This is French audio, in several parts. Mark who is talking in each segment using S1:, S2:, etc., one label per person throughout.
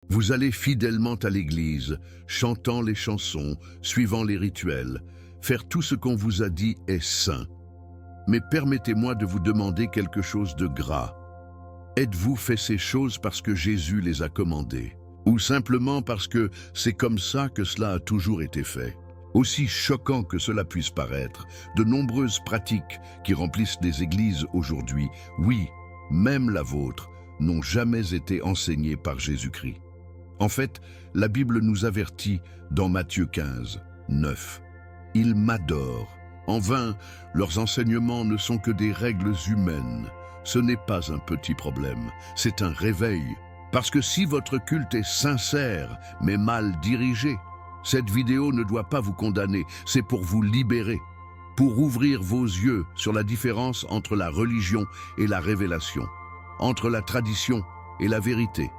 S1: Vous allez fidèlement à l'église, chantant les chansons, suivant les rituels. Faire tout ce qu'on vous a dit est sain. Mais permettez-moi de vous demander quelque chose de gras. Êtes-vous fait ces choses parce que Jésus les a commandées? Ou simplement parce que c'est comme ça que cela a toujours été fait? Aussi choquant que cela puisse paraître, de nombreuses pratiques qui remplissent les églises aujourd'hui, oui, même la vôtre, n'ont jamais été enseignées par Jésus-Christ. En fait, la Bible nous avertit dans Matthieu 15, 9. « Ils m'adorent. En vain, leurs enseignements ne sont que des règles humaines. Ce n'est pas un petit problème, c'est un réveil. Parce que si votre culte est sincère, mais mal dirigé, cette vidéo ne doit pas vous condamner, c'est pour vous libérer, pour ouvrir vos yeux sur la différence entre la religion et la révélation, entre la tradition et la vérité,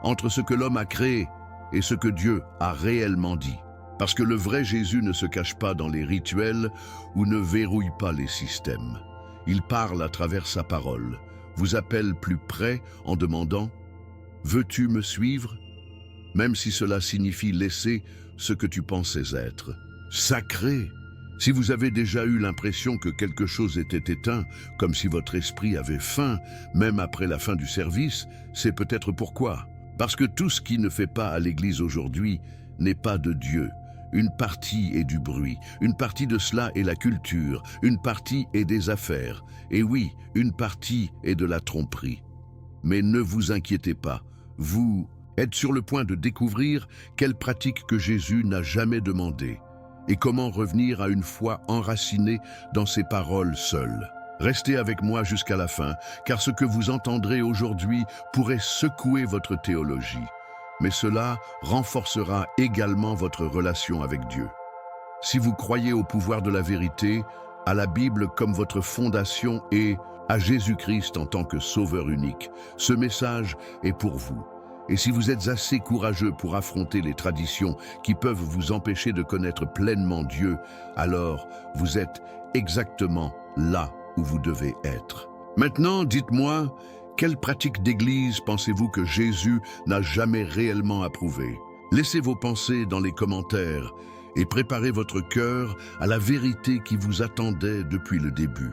S1: entre ce que l'homme a créé et ce que Dieu a réellement dit. Parce que le vrai Jésus ne se cache pas dans les rituels ou ne verrouille pas les systèmes. Il parle à travers sa parole, vous appelle plus près en demandant « Veux-tu me suivre ?» Même si cela signifie laisser ce que tu pensais être. Sacré! Si vous avez déjà eu l'impression que quelque chose était éteint, comme si votre esprit avait faim, même après la fin du service, c'est peut-être pourquoi. Parce que tout ce qui ne fait pas à l'Église aujourd'hui n'est pas de Dieu. Une partie est du bruit, une partie de cela est la culture, une partie est des affaires, et oui, une partie est de la tromperie. Mais ne vous inquiétez pas, vous êtes sur le point de découvrir quelle pratique que Jésus n'a jamais demandée et comment revenir à une foi enracinée dans ses paroles seules. Restez avec moi jusqu'à la fin, car ce que vous entendrez aujourd'hui pourrait secouer votre théologie. Mais cela renforcera également votre relation avec Dieu. Si vous croyez au pouvoir de la vérité, à la Bible comme votre fondation et à Jésus-Christ en tant que sauveur unique, ce message est pour vous. Et si vous êtes assez courageux pour affronter les traditions qui peuvent vous empêcher de connaître pleinement Dieu, alors vous êtes exactement là où vous devez être. Maintenant, dites-moi, quelle pratique d'église pensez-vous que Jésus n'a jamais réellement approuvée? Laissez vos pensées dans les commentaires et préparez votre cœur à la vérité qui vous attendait depuis le début.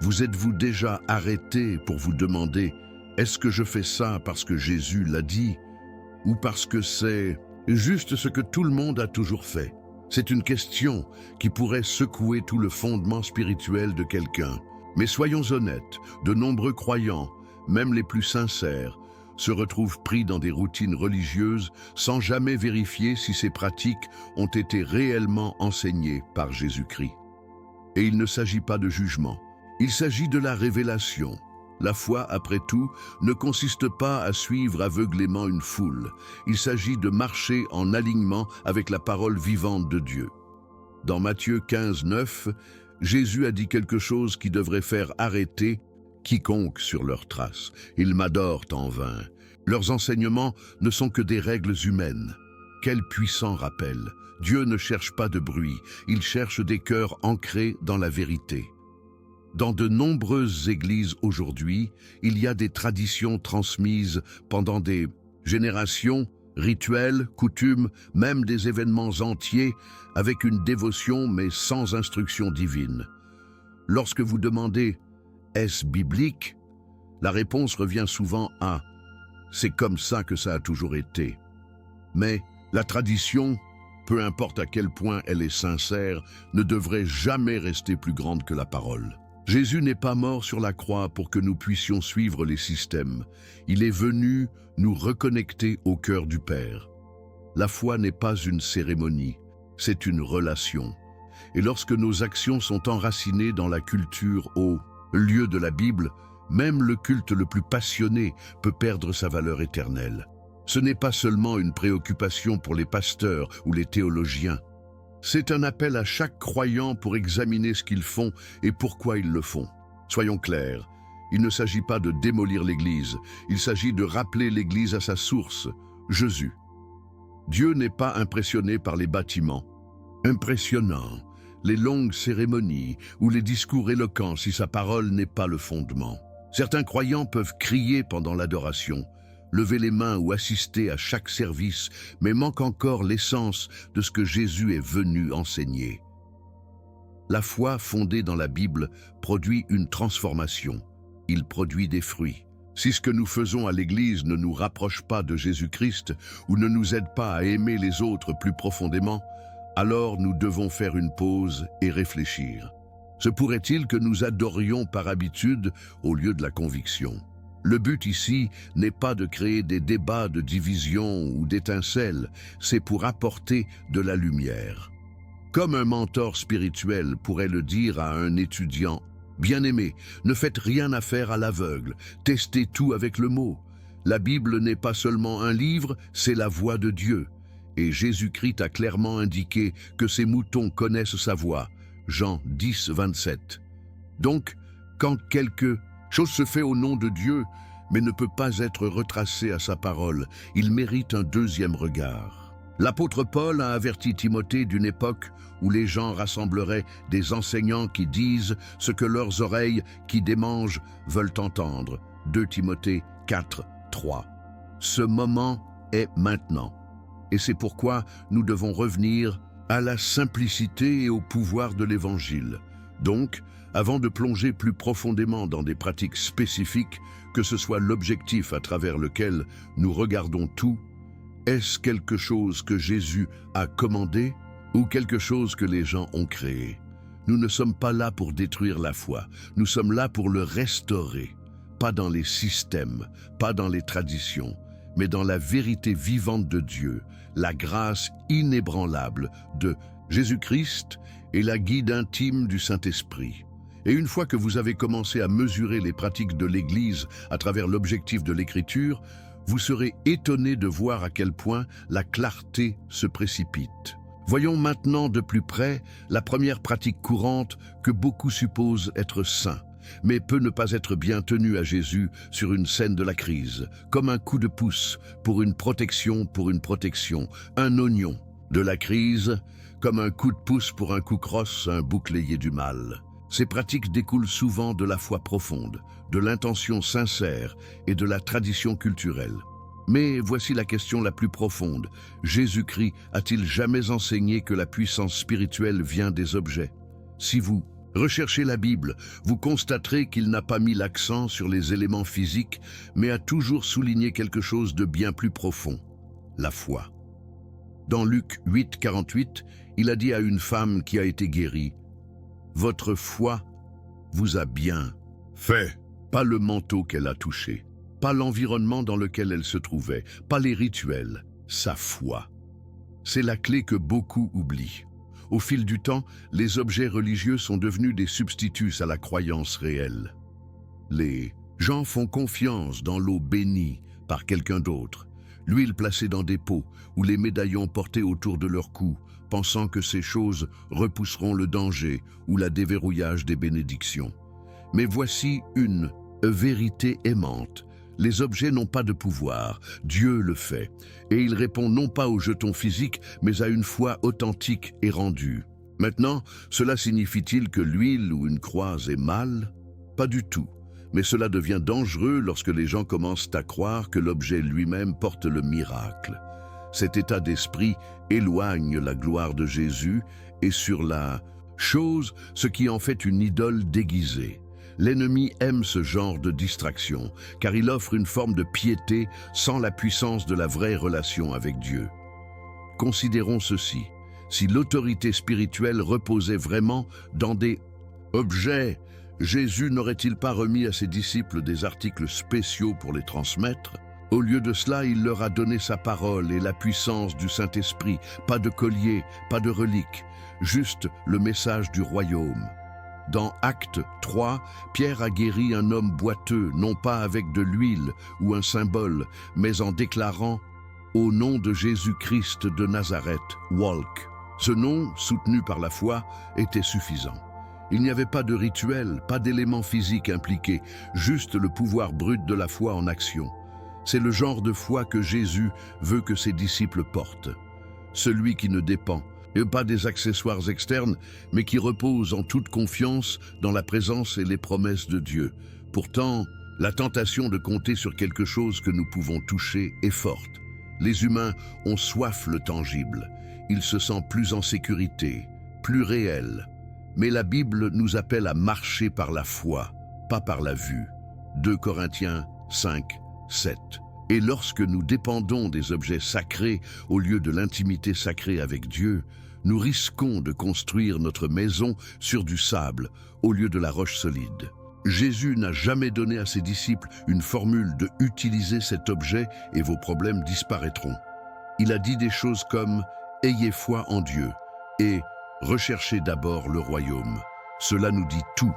S1: Vous êtes-vous déjà arrêté pour vous demander « Est-ce que je fais ça parce que Jésus l'a dit ou parce que c'est juste ce que tout le monde a toujours fait ?» C'est une question qui pourrait secouer tout le fondement spirituel de quelqu'un. Mais soyons honnêtes, de nombreux croyants, même les plus sincères, se retrouvent pris dans des routines religieuses sans jamais vérifier si ces pratiques ont été réellement enseignées par Jésus-Christ. Et il ne s'agit pas de jugement, il s'agit de la révélation. La foi, après tout, ne consiste pas à suivre aveuglément une foule. Il s'agit de marcher en alignement avec la parole vivante de Dieu. Dans Matthieu 15, 9, Jésus a dit quelque chose qui devrait faire arrêter quiconque sur leurs traces. Ils m'adorent en vain. Leurs enseignements ne sont que des règles humaines. Quel puissant rappel! Dieu ne cherche pas de bruit, il cherche des cœurs ancrés dans la vérité. Dans de nombreuses églises aujourd'hui, il y a des traditions transmises pendant des générations, rituels, coutumes, même des événements entiers, avec une dévotion mais sans instruction divine. Lorsque vous demandez « Est-ce biblique ?», la réponse revient souvent à « C'est comme ça que ça a toujours été ». Mais la tradition, peu importe à quel point elle est sincère, ne devrait jamais rester plus grande que la parole. Jésus n'est pas mort sur la croix pour que nous puissions suivre les systèmes. Il est venu nous reconnecter au cœur du Père. La foi n'est pas une cérémonie, c'est une relation. Et lorsque nos actions sont enracinées dans la culture au lieu de la Bible, même le culte le plus passionné peut perdre sa valeur éternelle. Ce n'est pas seulement une préoccupation pour les pasteurs ou les théologiens. C'est un appel à chaque croyant pour examiner ce qu'ils font et pourquoi ils le font. Soyons clairs, il ne s'agit pas de démolir l'Église, il s'agit de rappeler l'Église à sa source, Jésus. Dieu n'est pas impressionné par les bâtiments. Impressionnant, les longues cérémonies ou les discours éloquents si sa parole n'est pas le fondement. Certains croyants peuvent crier pendant l'adoration, lever les mains ou assister à chaque service, mais manque encore l'essence de ce que Jésus est venu enseigner. La foi fondée dans la Bible produit une transformation. Il produit des fruits. Si ce que nous faisons à l'Église ne nous rapproche pas de Jésus-Christ ou ne nous aide pas à aimer les autres plus profondément, alors nous devons faire une pause et réfléchir. Se pourrait-il que nous adorions par habitude au lieu de la conviction? Le but ici n'est pas de créer des débats de division ou d'étincelles, c'est pour apporter de la lumière. Comme un mentor spirituel pourrait le dire à un étudiant, « Bien-aimé, ne faites rien à faire à l'aveugle, testez tout avec le mot. La Bible n'est pas seulement un livre, c'est la voix de Dieu. » Et Jésus-Christ a clairement indiqué que ses moutons connaissent sa voix. Jean 10, 27. Donc, quand quelque chose se fait au nom de Dieu, mais ne peut pas être retracé à sa parole, il mérite un deuxième regard. L'apôtre Paul a averti Timothée d'une époque où les gens rassembleraient des enseignants qui disent ce que leurs oreilles qui démangent veulent entendre. 2 Timothée 4, 3. Ce moment est maintenant. Et c'est pourquoi nous devons revenir à la simplicité et au pouvoir de l'Évangile. Donc, avant de plonger plus profondément dans des pratiques spécifiques, que ce soit l'objectif à travers lequel nous regardons tout, est-ce quelque chose que Jésus a commandé ou quelque chose que les gens ont créé? Nous ne sommes pas là pour détruire la foi, nous sommes là pour le restaurer, pas dans les systèmes, pas dans les traditions, mais dans la vérité vivante de Dieu, la grâce inébranlable de Jésus-Christ et la guide intime du Saint-Esprit. Et une fois que vous avez commencé à mesurer les pratiques de l'Église à travers l'objectif de l'Écriture, vous serez étonné de voir à quel point la clarté se précipite. Voyons maintenant de plus près la première pratique courante que beaucoup supposent être sain, mais peut ne pas être bien tenu à Jésus sur une scène de la crise, comme un coup de pouce pour une protection, un oignon de la crise, comme un coup de pouce pour un coup crosse, un bouclier du mal. Ces pratiques découlent souvent de la foi profonde, de l'intention sincère et de la tradition culturelle. Mais voici la question la plus profonde. Jésus-Christ a-t-il jamais enseigné que la puissance spirituelle vient des objets? Si vous recherchez la Bible, vous constaterez qu'il n'a pas mis l'accent sur les éléments physiques, mais a toujours souligné quelque chose de bien plus profond, la foi. Dans Luc 8, 48, il a dit à une femme qui a été guérie, « Votre foi vous a bien fait. » Pas le manteau qu'elle a touché, pas l'environnement dans lequel elle se trouvait, pas les rituels, sa foi. C'est la clé que beaucoup oublient. Au fil du temps, les objets religieux sont devenus des substituts à la croyance réelle. Les gens font confiance dans l'eau bénie par quelqu'un d'autre, l'huile placée dans des pots ou les médaillons portés autour de leur cou, pensant que ces choses repousseront le danger ou la déverrouillage des bénédictions. Mais voici une vérité aimante. Les objets n'ont pas de pouvoir, Dieu le fait, et il répond non pas aux jetons physiques, mais à une foi authentique et rendue. Maintenant, cela signifie-t-il que l'huile ou une croix est mal? Pas du tout, mais cela devient dangereux lorsque les gens commencent à croire que l'objet lui-même porte le miracle. Cet état d'esprit éloigne la gloire de Jésus et sur la chose, ce qui en fait une idole déguisée. L'ennemi aime ce genre de distraction, car il offre une forme de piété sans la puissance de la vraie relation avec Dieu. Considérons ceci, si l'autorité spirituelle reposait vraiment dans des objets, Jésus n'aurait-il pas remis à ses disciples des articles spéciaux pour les transmettre? Au lieu de cela, il leur a donné sa parole et la puissance du Saint-Esprit, pas de collier, pas de reliques, juste le message du royaume. Dans Actes 3, Pierre a guéri un homme boiteux, non pas avec de l'huile ou un symbole, mais en déclarant « Au nom de Jésus-Christ de Nazareth, walk ». Ce nom, soutenu par la foi, était suffisant. Il n'y avait pas de rituel, pas d'éléments physiques impliqués, juste le pouvoir brut de la foi en action. C'est le genre de foi que Jésus veut que ses disciples portent. Celui qui ne dépend pas des accessoires externes, mais qui repose en toute confiance dans la présence et les promesses de Dieu. Pourtant, La tentation de compter sur quelque chose que nous pouvons toucher est forte. Les humains ont soif le tangible. Ils se sentent plus en sécurité, plus réels. Mais la Bible nous appelle à marcher par la foi, pas par la vue. 2 Corinthiens 5, 7. Et lorsque nous dépendons des objets sacrés au lieu de l'intimité sacrée avec Dieu, nous risquons de construire notre maison sur du sable au lieu de la roche solide. Jésus n'a jamais donné à ses disciples une formule de « utiliser cet objet et vos problèmes disparaîtront ». Il a dit des choses comme « ayez foi en Dieu » et « recherchez d'abord le royaume ». Cela nous dit tout.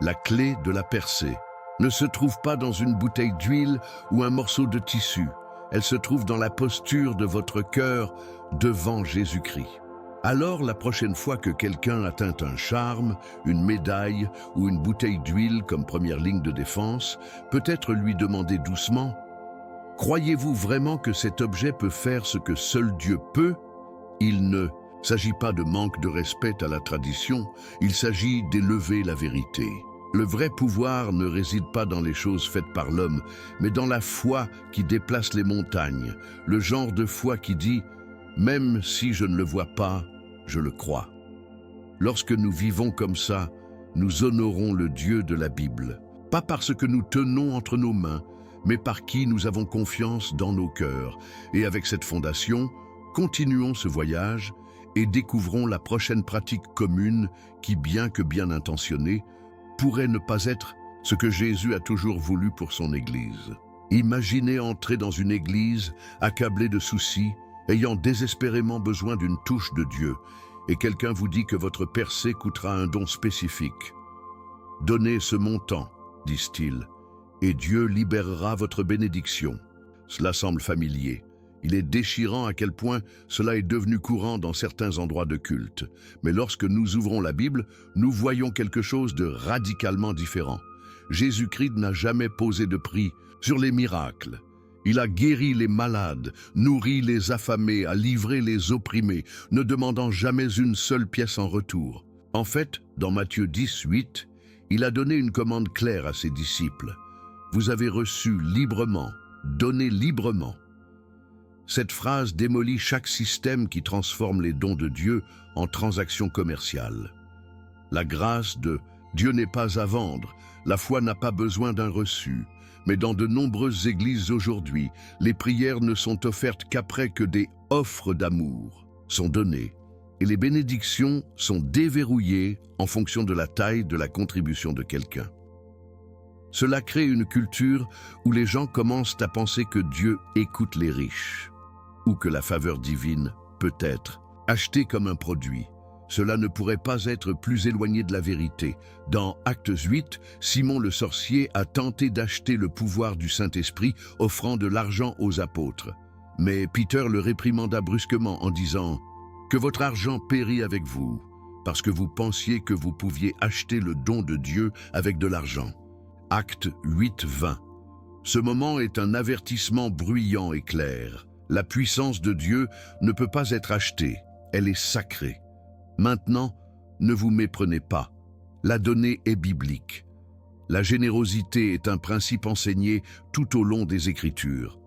S1: La clé de la percée ne se trouve pas dans une bouteille d'huile ou un morceau de tissu. Elle se trouve dans la posture de votre cœur devant Jésus-Christ. Alors, la prochaine fois que quelqu'un atteint un charme, une médaille ou une bouteille d'huile comme première ligne de défense, peut-être lui demander doucement « Croyez-vous vraiment que cet objet peut faire ce que seul Dieu peut ?» Il ne s'agit pas de manque de respect à la tradition, il s'agit d'élever la vérité. Le vrai pouvoir ne réside pas dans les choses faites par l'homme, mais dans la foi qui déplace les montagnes, le genre de foi qui dit « Même si je ne le vois pas, je le crois ». Lorsque nous vivons comme ça, nous honorons le Dieu de la Bible, pas parce que nous tenons entre nos mains, mais par qui nous avons confiance dans nos cœurs. Et avec cette fondation, continuons ce voyage et découvrons la prochaine pratique commune qui, bien que bien intentionnée, pourrait ne pas être ce que Jésus a toujours voulu pour son Église. Imaginez entrer dans une église accablée de soucis, ayant désespérément besoin d'une touche de Dieu, et quelqu'un vous dit que votre percée coûtera un don spécifique. Donnez ce montant, disent-ils, et Dieu libérera votre bénédiction. Cela semble familier. Il est déchirant à quel point cela est devenu courant dans certains endroits de culte. Mais lorsque nous ouvrons la Bible, nous voyons quelque chose de radicalement différent. Jésus-Christ n'a jamais posé de prix sur les miracles. Il a guéri les malades, nourri les affamés, a livré les opprimés, ne demandant jamais une seule pièce en retour. En fait, dans Matthieu 10, 8, il a donné une commande claire à ses disciples. Vous avez reçu librement, donnez librement. Cette phrase démolit chaque système qui transforme les dons de Dieu en transactions commerciales. La grâce de Dieu n'est pas à vendre, la foi n'a pas besoin d'un reçu. Mais dans de nombreuses églises aujourd'hui, les prières ne sont offertes qu'après que des offres d'amour sont données et les bénédictions sont déverrouillées en fonction de la taille de la contribution de quelqu'un. Cela crée une culture où les gens commencent à penser que Dieu écoute les riches ou que la faveur divine peut être achetée comme un produit. Cela ne pourrait pas être plus éloigné de la vérité. Dans Actes 8, Simon le sorcier a tenté d'acheter le pouvoir du Saint-Esprit, offrant de l'argent aux apôtres. Mais Peter le réprimanda brusquement en disant « Que votre argent périt avec vous, parce que vous pensiez que vous pouviez acheter le don de Dieu avec de l'argent. » Actes 8, 20. Ce moment est un avertissement bruyant et clair. La puissance de Dieu ne peut pas être achetée, elle est sacrée. Maintenant, ne vous méprenez pas. La donnée est biblique. La générosité est un principe enseigné tout au long des Écritures.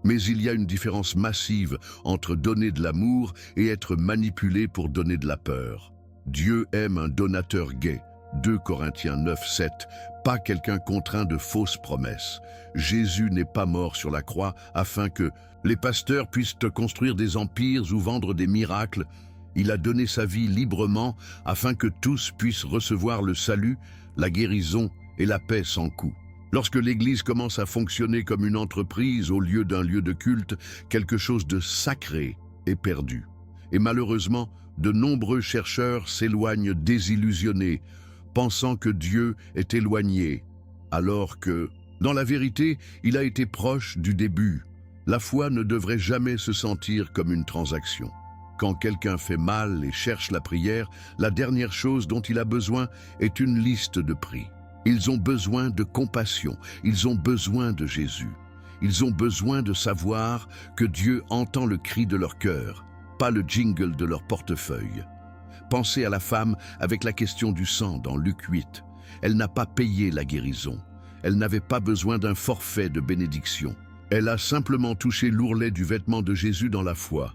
S1: Mais il y a une différence massive entre donner de l'amour et être manipulé pour donner de la peur. Dieu aime un donateur gai. 2 Corinthiens 9, 7, pas quelqu'un contraint de fausses promesses. Jésus n'est pas mort sur la croix afin que les pasteurs puissent construire des empires ou vendre des miracles. Il a donné sa vie librement afin que tous puissent recevoir le salut, la guérison et la paix sans coût. Lorsque l'Église commence à fonctionner comme une entreprise au lieu d'un lieu de culte, quelque chose de sacré est perdu. Et malheureusement, de nombreux chercheurs s'éloignent désillusionnés, pensant que Dieu est éloigné, alors que, dans la vérité, il a été proche du début. La foi ne devrait jamais se sentir comme une transaction. Quand quelqu'un fait mal et cherche la prière, la dernière chose dont il a besoin est une liste de prix. Ils ont besoin de compassion, ils ont besoin de Jésus. Ils ont besoin de savoir que Dieu entend le cri de leur cœur, pas le jingle de leur portefeuille. Pensez à la femme avec la question du sang dans Luc 8. Elle n'a pas payé la guérison. elle n'avait pas besoin d'un forfait de bénédiction. Elle a simplement touché l'ourlet du vêtement de Jésus dans la foi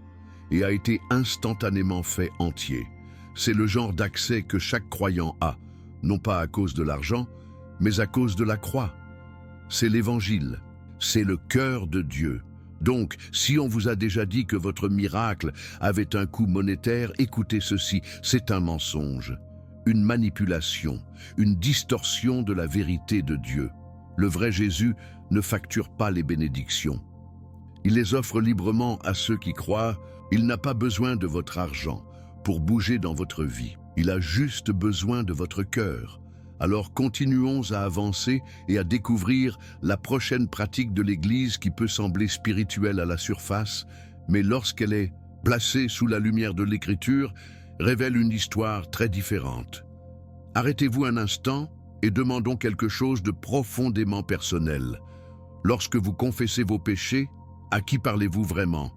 S1: et a été instantanément fait entier. C'est le genre d'accès que chaque croyant a, non pas à cause de l'argent, mais à cause de la croix. C'est l'Évangile, c'est le cœur de Dieu. Donc, si on vous a déjà dit que votre miracle avait un coût monétaire, écoutez ceci, c'est un mensonge, une manipulation, une distorsion de la vérité de Dieu. Le vrai Jésus ne facture pas les bénédictions. Il les offre librement à ceux qui croient. Il n'a pas besoin de votre argent pour bouger dans votre vie. Il a juste besoin de votre cœur. Alors continuons à avancer et à découvrir la prochaine pratique de l'Église qui peut sembler spirituelle à la surface, mais lorsqu'elle est placée sous la lumière de l'Écriture, révèle une histoire très différente. Arrêtez-vous un instant et demandons quelque chose de profondément personnel. Lorsque vous confessez vos péchés, à qui parlez-vous vraiment?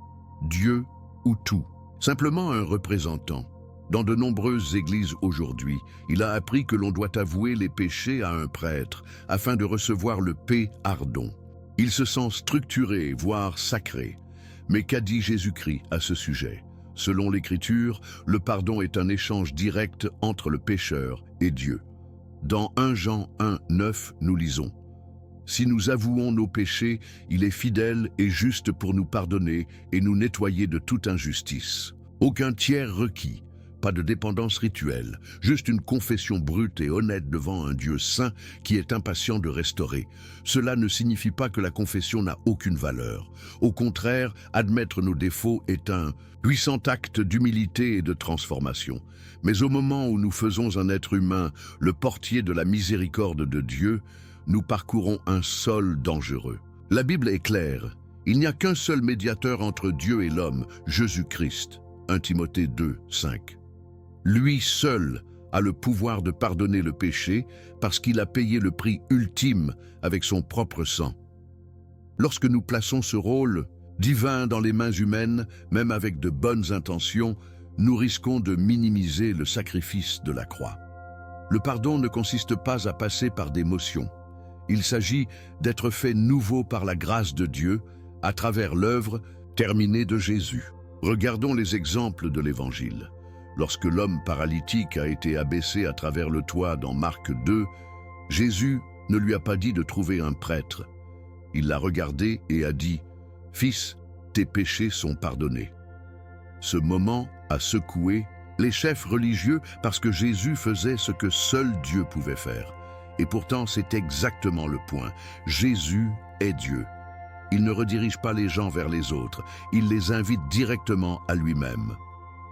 S1: Dieu ou tout? Simplement un représentant. Dans de nombreuses églises aujourd'hui, il a appris que l'on doit avouer les péchés à un prêtre afin de recevoir le pardon. Il se sent structuré, voire sacré. Mais qu'a dit Jésus-Christ à ce sujet? Selon l'Écriture, le pardon est un échange direct entre le pécheur et Dieu. Dans 1 Jean 1, 9, nous lisons: « Si nous avouons nos péchés, il est fidèle et juste pour nous pardonner et nous nettoyer de toute injustice. » Aucun tiers requis. Pas de dépendance rituelle, juste une confession brute et honnête devant un Dieu saint qui est impatient de restaurer. Cela ne signifie pas que la confession n'a aucune valeur. Au contraire, admettre nos défauts est un puissant acte d'humilité et de transformation. Mais au moment où nous faisons un être humain le portier de la miséricorde de Dieu, nous parcourons un sol dangereux. La Bible est claire. Il n'y a qu'un seul médiateur entre Dieu et l'homme, Jésus-Christ. 1 Timothée 2, 5. Lui seul a le pouvoir de pardonner le péché parce qu'il a payé le prix ultime avec son propre sang. Lorsque nous plaçons ce rôle divin dans les mains humaines, même avec de bonnes intentions, nous risquons de minimiser le sacrifice de la croix. Le pardon ne consiste pas à passer par des motions. Il s'agit d'être fait nouveau par la grâce de Dieu à travers l'œuvre terminée de Jésus. Regardons les exemples de l'Évangile. Lorsque l'homme paralytique a été abaissé à travers le toit dans Marc 2, Jésus ne lui a pas dit de trouver un prêtre. Il l'a regardé et a dit « Fils, tes péchés sont pardonnés ». Ce moment a secoué les chefs religieux parce que Jésus faisait ce que seul Dieu pouvait faire. Et pourtant, c'est exactement le point. Jésus est Dieu. Il ne redirige pas les gens vers les autres, il les invite directement à lui-même.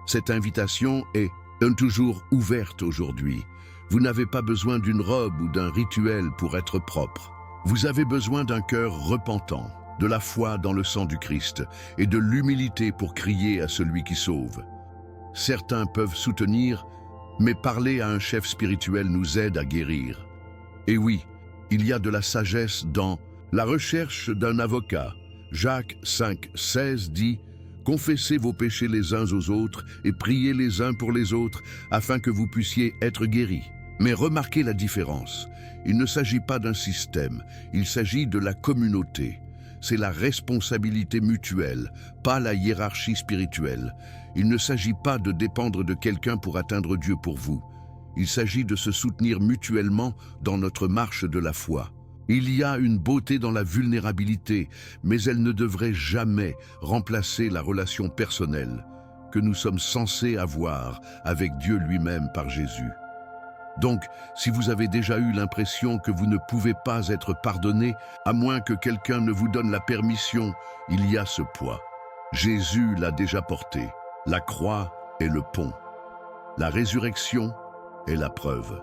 S1: Cette invitation est toujours ouverte aujourd'hui. Vous n'avez pas besoin d'une robe ou d'un rituel pour être propre. Vous avez besoin d'un cœur repentant, de la foi dans le sang du Christ et de l'humilité pour crier à celui qui sauve. Certains peuvent soutenir, mais parler à un chef spirituel nous aide à guérir. Et oui, il y a de la sagesse dans la recherche d'un avocat. Jacques 5, 16 dit « Confessez vos péchés les uns aux autres et priez les uns pour les autres afin que vous puissiez être guéris. » Mais remarquez la différence. Il ne s'agit pas d'un système, il s'agit de la communauté. C'est la responsabilité mutuelle, pas la hiérarchie spirituelle. Il ne s'agit pas de dépendre de quelqu'un pour atteindre Dieu pour vous. Il s'agit de se soutenir mutuellement dans notre marche de la foi. Il y a une beauté dans la vulnérabilité, mais elle ne devrait jamais remplacer la relation personnelle que nous sommes censés avoir avec Dieu lui-même par Jésus. Donc, si vous avez déjà eu l'impression que vous ne pouvez pas être pardonné, à moins que quelqu'un ne vous donne la permission, il y a ce poids. Jésus l'a déjà porté. La croix est le pont. La résurrection est la preuve.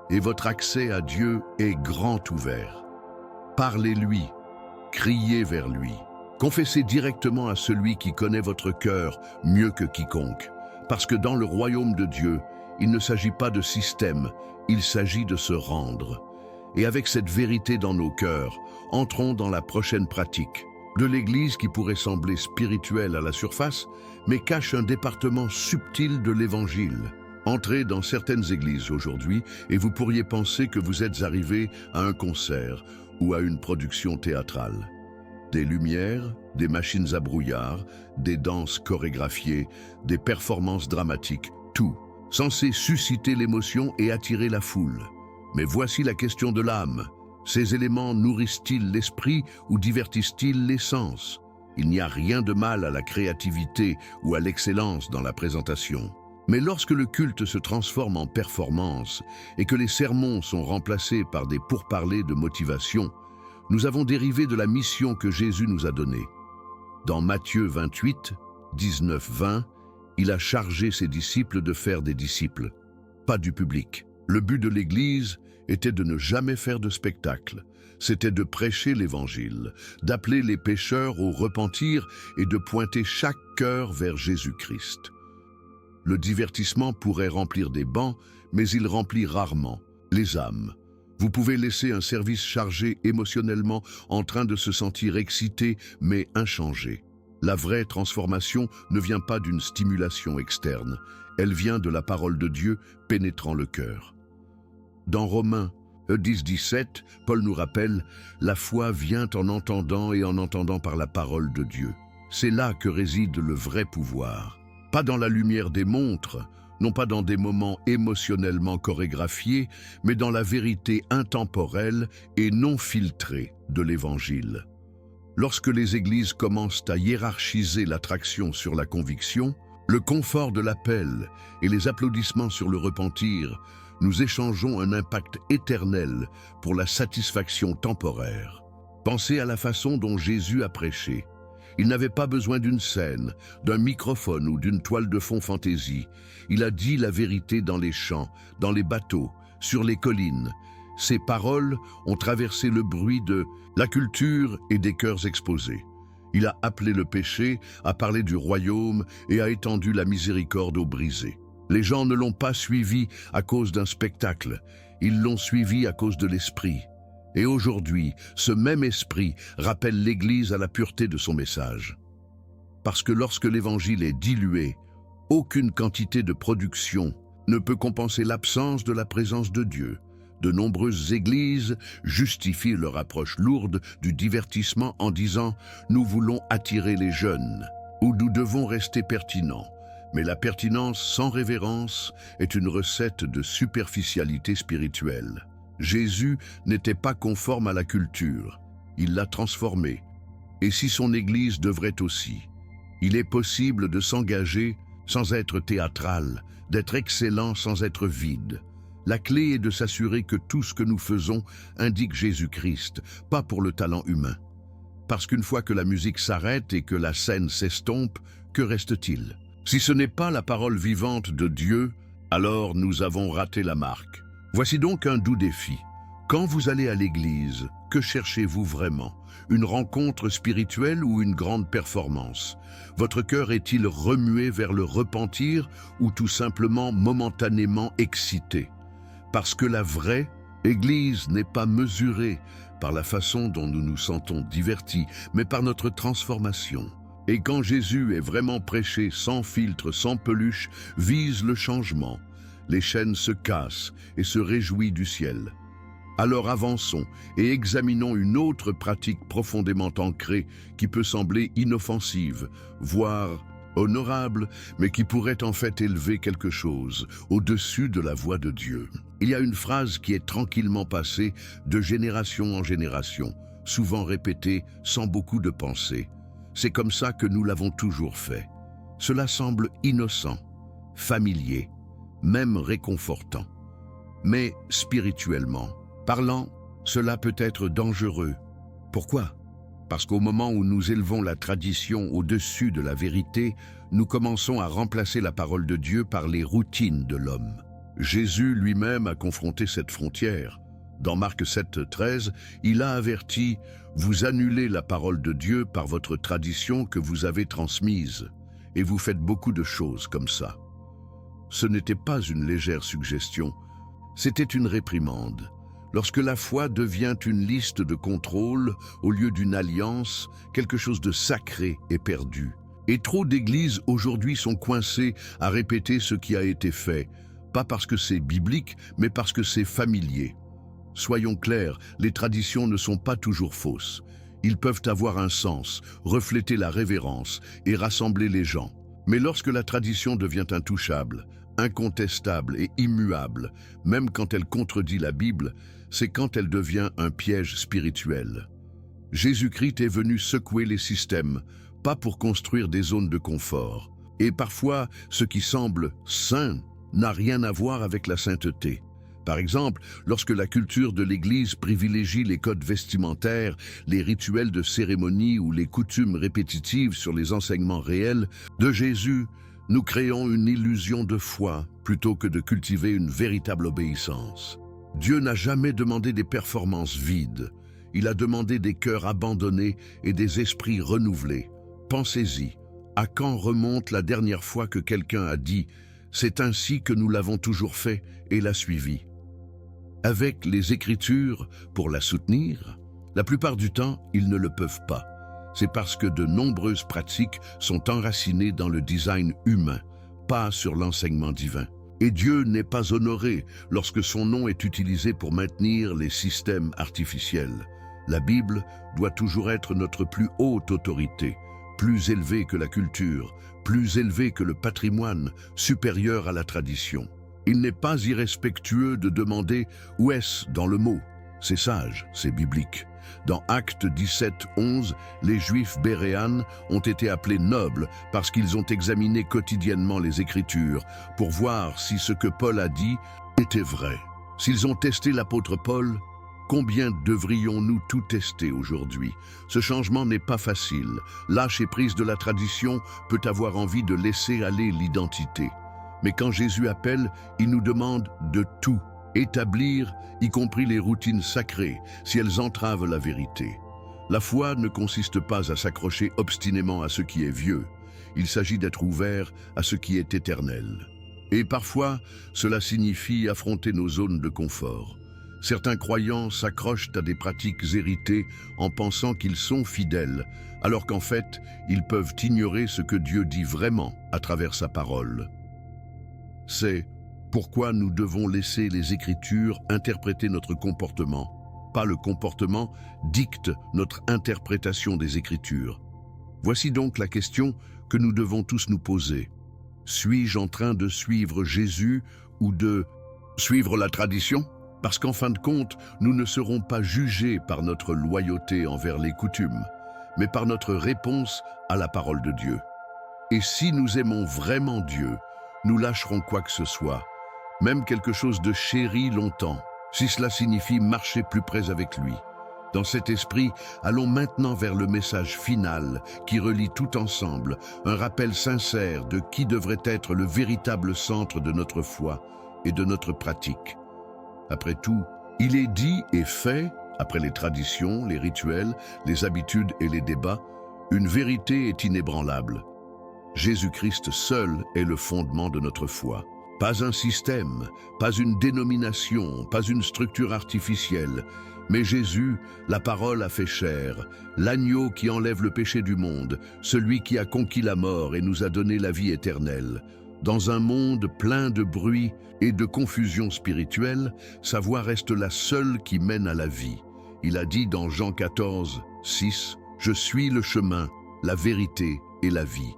S1: Et votre accès à Dieu est grand ouvert. Parlez-lui, criez vers lui. Confessez directement à celui qui connaît votre cœur mieux que quiconque. Parce que dans le royaume de Dieu, il ne s'agit pas de système, il s'agit de se rendre. Et avec cette vérité dans nos cœurs, entrons dans la prochaine pratique de l'Église qui pourrait sembler spirituelle à la surface, mais cache un département subtil de l'Évangile. Entrez dans certaines églises aujourd'hui et vous pourriez penser que vous êtes arrivé à un concert ou à une production théâtrale. Des lumières, des machines à brouillard, des danses chorégraphiées, des performances dramatiques, tout, censé susciter l'émotion et attirer la foule. Mais voici la question de l'âme. Ces éléments nourrissent-ils l'esprit ou divertissent-ils les sens? Il n'y a rien de mal à la créativité ou à l'excellence dans la présentation. Mais lorsque le culte se transforme en performance et que les sermons sont remplacés par des pourparlers de motivation, nous avons dérivé de la mission que Jésus nous a donnée. Dans Matthieu 28, 19-20, il a chargé ses disciples de faire des disciples, pas du public. Le but de l'Église était de ne jamais faire de spectacle. C'était de prêcher l'Évangile, d'appeler les pécheurs au repentir et de pointer chaque cœur vers Jésus-Christ. Le divertissement pourrait remplir des bancs, mais il remplit rarement les âmes. Vous pouvez laisser un service chargé émotionnellement, en train de se sentir excité, mais inchangé. La vraie transformation ne vient pas d'une stimulation externe. Elle vient de la parole de Dieu pénétrant le cœur. Dans Romains 10-17, Paul nous rappelle « La foi vient en entendant et en entendant par la parole de Dieu ». C'est là que réside le vrai pouvoir. Pas dans la lumière des montres, non pas dans des moments émotionnellement chorégraphiés, mais dans la vérité intemporelle et non filtrée de l'Évangile. Lorsque les églises commencent à hiérarchiser l'attraction sur la conviction, le confort de l'appel et les applaudissements sur le repentir, nous échangeons un impact éternel pour la satisfaction temporaire. Pensez à la façon dont Jésus a prêché. Il n'avait pas besoin d'une scène, d'un microphone ou d'une toile de fond fantaisie. Il a dit la vérité dans les champs, dans les bateaux, sur les collines. Ses paroles ont traversé le bruit de la culture et des cœurs exposés. Il a appelé le péché, a parlé du royaume et a étendu la miséricorde aux brisés. Les gens ne l'ont pas suivi à cause d'un spectacle, ils l'ont suivi à cause de l'esprit. Et aujourd'hui, ce même esprit rappelle l'Église à la pureté de son message. Parce que lorsque l'Évangile est dilué, aucune quantité de production ne peut compenser l'absence de la présence de Dieu. De nombreuses églises justifient leur approche lourde du divertissement en disant « Nous voulons attirer les jeunes » ou « Nous devons rester pertinents ». Mais la pertinence sans révérence est une recette de superficialité spirituelle. Jésus n'était pas conforme à la culture, il l'a transformée. Et si son Église devrait aussi, il est possible de s'engager sans être théâtral, d'être excellent sans être vide. La clé est de s'assurer que tout ce que nous faisons indique Jésus-Christ, pas pour le talent humain. Parce qu'une fois que la musique s'arrête et que la scène s'estompe, que reste-t-il? Si ce n'est pas la parole vivante de Dieu, alors nous avons raté la marque. Voici donc un doux défi. Quand vous allez à l'église, que cherchez-vous vraiment? Une rencontre spirituelle ou une grande performance? Votre cœur est-il remué vers le repentir ou tout simplement momentanément excité? Parce que la vraie Église n'est pas mesurée par la façon dont nous nous sentons divertis, mais par notre transformation. Et quand Jésus est vraiment prêché sans filtre, sans peluche, vise le changement, les chaînes se cassent et se réjouit du ciel. Alors avançons et examinons une autre pratique profondément ancrée qui peut sembler inoffensive, voire honorable, mais qui pourrait en fait élever quelque chose au-dessus de la voix de Dieu. Il y a une phrase qui est tranquillement passée de génération en génération, souvent répétée sans beaucoup de pensée. C'est comme ça que nous l'avons toujours fait. Cela semble innocent, familier, même réconfortant. Mais spirituellement parlant, cela peut être dangereux. Pourquoi? Parce qu'au moment où nous élevons la tradition au-dessus de la vérité, nous commençons à remplacer la parole de Dieu par les routines de l'homme. Jésus lui-même a confronté cette frontière. Dans Marc 7,13, il a averti « Vous annulez la parole de Dieu par votre tradition que vous avez transmise, et vous faites beaucoup de choses comme ça. » Ce n'était pas une légère suggestion, c'était une réprimande. Lorsque la foi devient une liste de contrôle au lieu d'une alliance, quelque chose de sacré est perdu. Et trop d'églises aujourd'hui sont coincées à répéter ce qui a été fait, pas parce que c'est biblique, mais parce que c'est familier. Soyons clairs, les traditions ne sont pas toujours fausses. Ils peuvent avoir un sens, refléter la révérence et rassembler les gens. Mais lorsque la tradition devient intouchable, incontestable et immuable, même quand elle contredit la Bible, c'est quand elle devient un piège spirituel. Jésus-Christ est venu secouer les systèmes, pas pour construire des zones de confort. Et parfois, ce qui semble saint n'a rien à voir avec la sainteté. Par exemple, lorsque la culture de l'Église privilégie les codes vestimentaires, les rituels de cérémonie ou les coutumes répétitives sur les enseignements réels de Jésus, nous créons une illusion de foi plutôt que de cultiver une véritable obéissance. Dieu n'a jamais demandé des performances vides. Il a demandé des cœurs abandonnés et des esprits renouvelés. Pensez-y, à quand remonte la dernière fois que quelqu'un a dit « C'est ainsi que nous l'avons toujours fait » et l'a suivi? Avec les Écritures pour la soutenir, la plupart du temps, ils ne le peuvent pas. C'est parce que de nombreuses pratiques sont enracinées dans le design humain, pas sur l'enseignement divin. Et Dieu n'est pas honoré lorsque son nom est utilisé pour maintenir les systèmes artificiels. La Bible doit toujours être notre plus haute autorité, plus élevée que la culture, plus élevée que le patrimoine, supérieure à la tradition. Il n'est pas irrespectueux de demander « où est-ce » dans le mot. C'est sage, c'est biblique. Dans Actes 17, 11, les Juifs béréanes ont été appelés nobles parce qu'ils ont examiné quotidiennement les Écritures pour voir si ce que Paul a dit était vrai. S'ils ont testé l'apôtre Paul, combien devrions-nous tout tester aujourd'hui? Ce changement n'est pas facile. Lâcher prise de la tradition peut avoir envie de laisser aller l'identité. Mais quand Jésus appelle, il nous demande de tout établir, y compris les routines sacrées, si elles entravent la vérité. La foi ne consiste pas à s'accrocher obstinément à ce qui est vieux. Il s'agit d'être ouvert à ce qui est éternel. Et parfois, cela signifie affronter nos zones de confort. Certains croyants s'accrochent à des pratiques héritées en pensant qu'ils sont fidèles, alors qu'en fait, ils peuvent ignorer ce que Dieu dit vraiment à travers sa parole. C'est pourquoi nous devons laisser les Écritures interpréter notre comportement. Pas le comportement dicte notre interprétation des Écritures. Voici donc la question que nous devons tous nous poser. Suis-je en train de suivre Jésus ou de suivre la tradition? Parce qu'en fin de compte, nous ne serons pas jugés par notre loyauté envers les coutumes, mais par notre réponse à la parole de Dieu. Et si nous aimons vraiment Dieu, nous lâcherons quoi que ce soit, même quelque chose de chéri longtemps, si cela signifie marcher plus près avec lui. Dans cet esprit, allons maintenant vers le message final qui relie tout ensemble, un rappel sincère de qui devrait être le véritable centre de notre foi et de notre pratique. Après tout, il est dit et fait, après les traditions, les rituels, les habitudes et les débats, une vérité est inébranlable. Jésus-Christ seul est le fondement de notre foi. Pas un système, pas une dénomination, pas une structure artificielle, mais Jésus, la parole a fait chair, l'agneau qui enlève le péché du monde, celui qui a conquis la mort et nous a donné la vie éternelle. Dans un monde plein de bruit et de confusion spirituelle, sa voix reste la seule qui mène à la vie. Il a dit dans Jean 14, 6, « Je suis le chemin, la vérité et la vie ».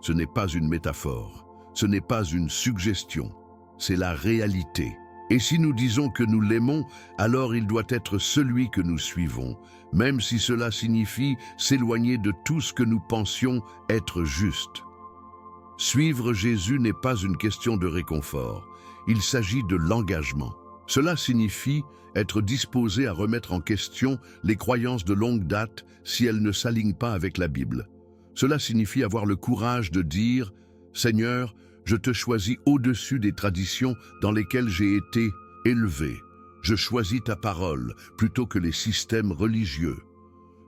S1: Ce n'est pas une métaphore, ce n'est pas une suggestion, c'est la réalité. Et si nous disons que nous l'aimons, alors il doit être celui que nous suivons, même si cela signifie s'éloigner de tout ce que nous pensions être juste. Suivre Jésus n'est pas une question de réconfort, il s'agit de l'engagement. Cela signifie être disposé à remettre en question les croyances de longue date si elles ne s'alignent pas avec la Bible. Cela signifie avoir le courage de dire « Seigneur, je te choisis au-dessus des traditions dans lesquelles j'ai été élevé. Je choisis ta parole plutôt que les systèmes religieux. »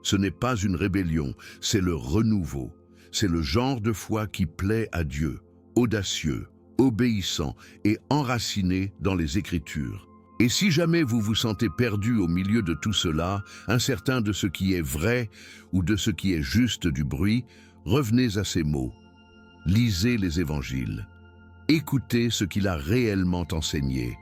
S1: Ce n'est pas une rébellion, c'est le renouveau. C'est le genre de foi qui plaît à Dieu, audacieux, obéissant et enraciné dans les Écritures. Et si jamais vous vous sentez perdu au milieu de tout cela, incertain de ce qui est vrai ou de ce qui est juste du bruit, revenez à ces mots. Lisez les évangiles. Écoutez ce qu'il a réellement enseigné.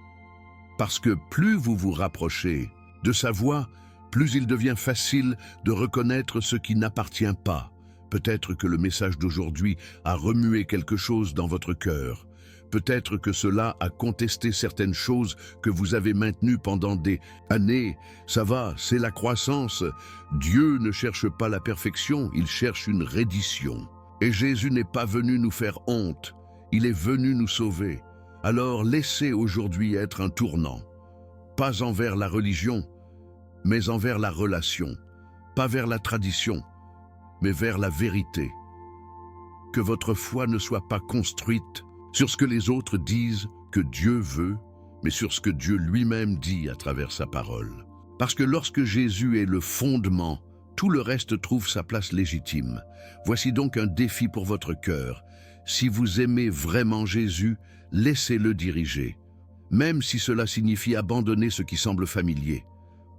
S1: Parce que plus vous vous rapprochez de sa voix, plus il devient facile de reconnaître ce qui n'appartient pas. Peut-être que le message d'aujourd'hui a remué quelque chose dans votre cœur. Peut-être que cela a contesté certaines choses que vous avez maintenues pendant des années. Ça va, c'est la croissance. Dieu ne cherche pas la perfection, il cherche une reddition. Et Jésus n'est pas venu nous faire honte, il est venu nous sauver. Alors laissez aujourd'hui être un tournant. Pas envers la religion, mais envers la relation. Pas vers la tradition, mais vers la vérité. Que votre foi ne soit pas construite sur ce que les autres disent que Dieu veut, mais sur ce que Dieu lui-même dit à travers sa parole. Parce que lorsque Jésus est le fondement, tout le reste trouve sa place légitime. Voici donc un défi pour votre cœur. Si vous aimez vraiment Jésus, laissez-le diriger. Même si cela signifie abandonner ce qui semble familier.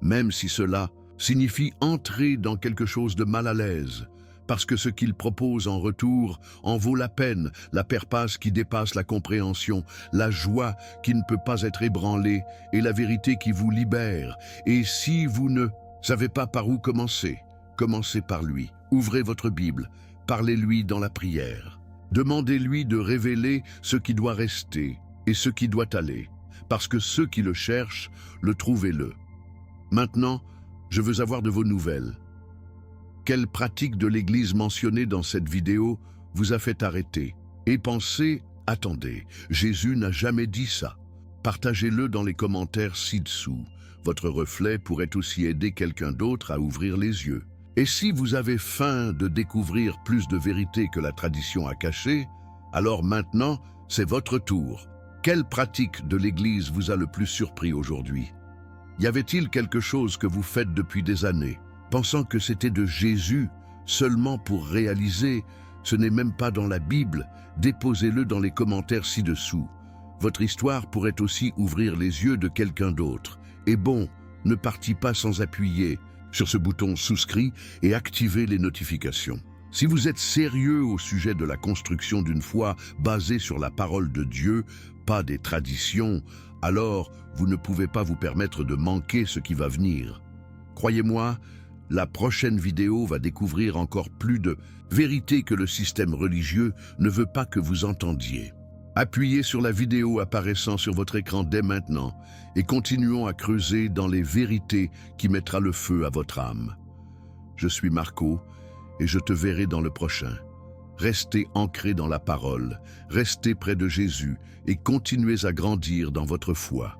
S1: Même si cela signifie entrer dans quelque chose de mal à l'aise. Parce que ce qu'il propose en retour en vaut la peine, la perpasse qui dépasse la compréhension, la joie qui ne peut pas être ébranlée et la vérité qui vous libère. Et si vous ne savez pas par où commencer, commencez par lui. Ouvrez votre Bible, parlez-lui dans la prière. Demandez-lui de révéler ce qui doit rester et ce qui doit aller, parce que ceux qui le cherchent, le trouvez-le. Maintenant, je veux avoir de vos nouvelles. Quelle pratique de l'Église mentionnée dans cette vidéo vous a fait arrêter et penser « Attendez, Jésus n'a jamais dit ça ». Partagez-le dans les commentaires ci-dessous. Votre reflet pourrait aussi aider quelqu'un d'autre à ouvrir les yeux. Et si vous avez faim de découvrir plus de vérité que la tradition a cachée, alors maintenant, c'est votre tour. Quelle pratique de l'Église vous a le plus surpris aujourd'hui? Y avait-il quelque chose que vous faites depuis des années, pensant que c'était de Jésus, seulement pour réaliser, ce n'est même pas dans la Bible, déposez-le dans les commentaires ci-dessous. Votre histoire pourrait aussi ouvrir les yeux de quelqu'un d'autre. Et bon, ne partez pas sans appuyer sur ce bouton souscrit et activer les notifications. Si vous êtes sérieux au sujet de la construction d'une foi basée sur la parole de Dieu, pas des traditions, alors vous ne pouvez pas vous permettre de manquer ce qui va venir. Croyez-moi, la prochaine vidéo va découvrir encore plus de vérités que le système religieux ne veut pas que vous entendiez. Appuyez sur la vidéo apparaissant sur votre écran dès maintenant et continuons à creuser dans les vérités qui mettra le feu à votre âme. Je suis Marco et je te verrai dans le prochain. Restez ancrés dans la parole, restez près de Jésus et continuez à grandir dans votre foi.